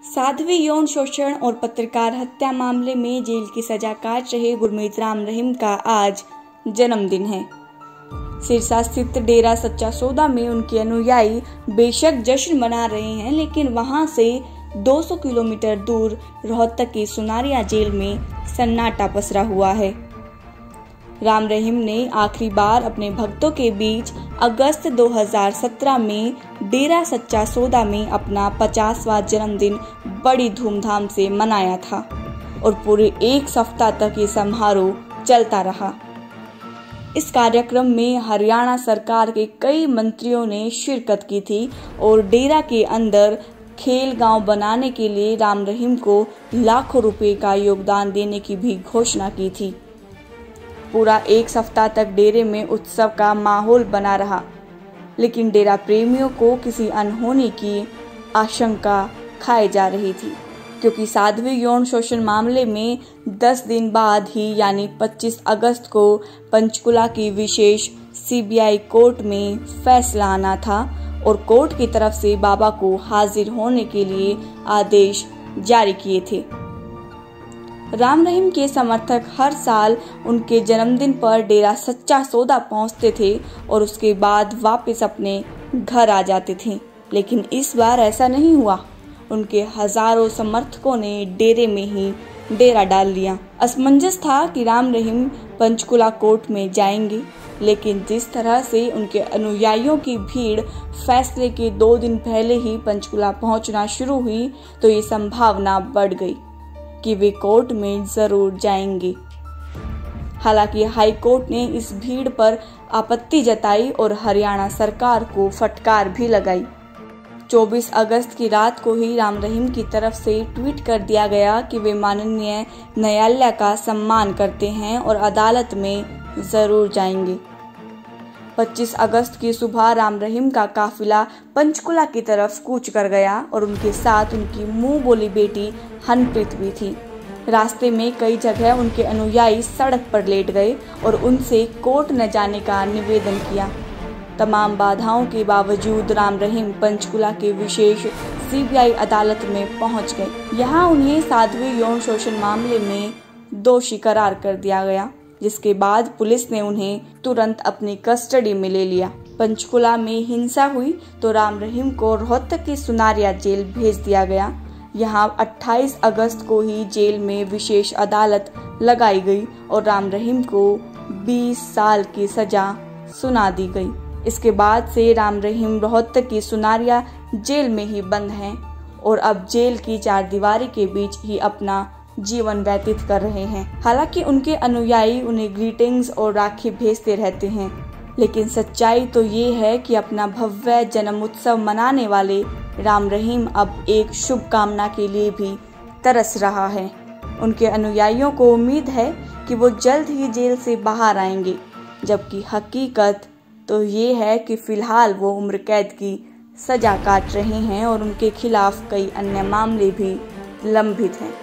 साध्वी यौन शोषण और पत्रकार हत्या मामले में जेल की सजा काट रहे गुरमीत राम रहीम का आज जन्मदिन है। सिरसा स्थित डेरा सच्चा सौदा में उनके अनुयायी बेशक जश्न मना रहे हैं, लेकिन वहां से 200 किलोमीटर दूर रोहतक की सुनारिया जेल में सन्नाटा पसरा हुआ है। राम रहीम ने आखिरी बार अपने भक्तों के बीच अगस्त 2017 में डेरा सच्चा सौदा में अपना 50वां जन्मदिन बड़ी धूमधाम से मनाया था और पूरे एक सप्ताह तक ये समारोह चलता रहा। इस कार्यक्रम में हरियाणा सरकार के कई मंत्रियों ने शिरकत की थी और डेरा के अंदर खेल गांव बनाने के लिए राम रहीम को लाखों रुपए का योगदान देने की भी घोषणा की थी। पूरा एक सप्ताह तक डेरे में उत्सव का माहौल बना रहा, लेकिन डेरा प्रेमियों को किसी अनहोनी की आशंका खाई जा रही थी, क्योंकि साध्वी यौन शोषण मामले में 10 दिन बाद ही यानी 25 अगस्त को पंचकुला की विशेष सीबीआई कोर्ट में फैसला आना था और कोर्ट की तरफ से बाबा को हाजिर होने के लिए आदेश जारी किए थे। राम रहीम के समर्थक हर साल उनके जन्मदिन पर डेरा सच्चा सौदा पहुंचते थे और उसके बाद वापस अपने घर आ जाते थे, लेकिन इस बार ऐसा नहीं हुआ। उनके हजारों समर्थकों ने डेरे में ही डेरा डाल लिया। असमंजस था कि राम रहीम पंचकुला कोर्ट में जाएंगे, लेकिन जिस तरह से उनके अनुयायियों की भीड़ फैसले के 2 दिन पहले ही पंचकुला पहुंचना शुरू हुई, तो ये संभावना बढ़ गई कि वे कोर्ट में जरूर जाएंगे। हालांकि हाई कोर्ट ने इस भीड़ पर आपत्ति जताई और हरियाणा सरकार को फटकार भी लगाई। 24 अगस्त की रात को ही राम रहीम की तरफ से ट्वीट कर दिया गया कि वे माननीय न्यायालय का सम्मान करते हैं और अदालत में जरूर जाएंगे। 25 अगस्त की सुबह राम रहीम का काफिला पंचकुला की तरफ कूच कर गया और उनके साथ उनकी मुंह बोली बेटी हनप्रीत भी थी। रास्ते में कई जगह उनके अनुयायी सड़क पर लेट गए और उनसे कोर्ट न जाने का निवेदन किया। तमाम बाधाओं के बावजूद राम रहीम पंचकुला के विशेष सीबीआई अदालत में पहुंच गए। यहां उन्हें साध्वी यौन शोषण मामले में दोषी करार कर दिया गया, जिसके बाद पुलिस ने उन्हें तुरंत अपनी कस्टडी में ले लिया। पंचकुला में हिंसा हुई तो राम रहीम को रोहतक की सुनारिया जेल भेज दिया गया। यहाँ 28 अगस्त को ही जेल में विशेष अदालत लगाई गई और राम रहीम को 20 साल की सजा सुना दी गई। इसके बाद से राम रहीम रोहतक की सुनारिया जेल में ही बंद हैं और अब जेल की चारदीवारी के बीच ही अपना जीवन व्यतीत कर रहे हैं। हालांकि उनके अनुयायी उन्हें ग्रीटिंग्स और राखी भेजते रहते हैं, लेकिन सच्चाई तो ये है कि अपना भव्य जन्म उत्सव मनाने वाले राम रहीम अब एक शुभकामना के लिए भी तरस रहा है। उनके अनुयायियों को उम्मीद है कि वो जल्द ही जेल से बाहर आएंगे, जबकि हकीकत तो ये है कि फिलहाल वो उम्र कैद की सजा काट रहे हैं और उनके खिलाफ कई अन्य मामले भी लंबित हैं।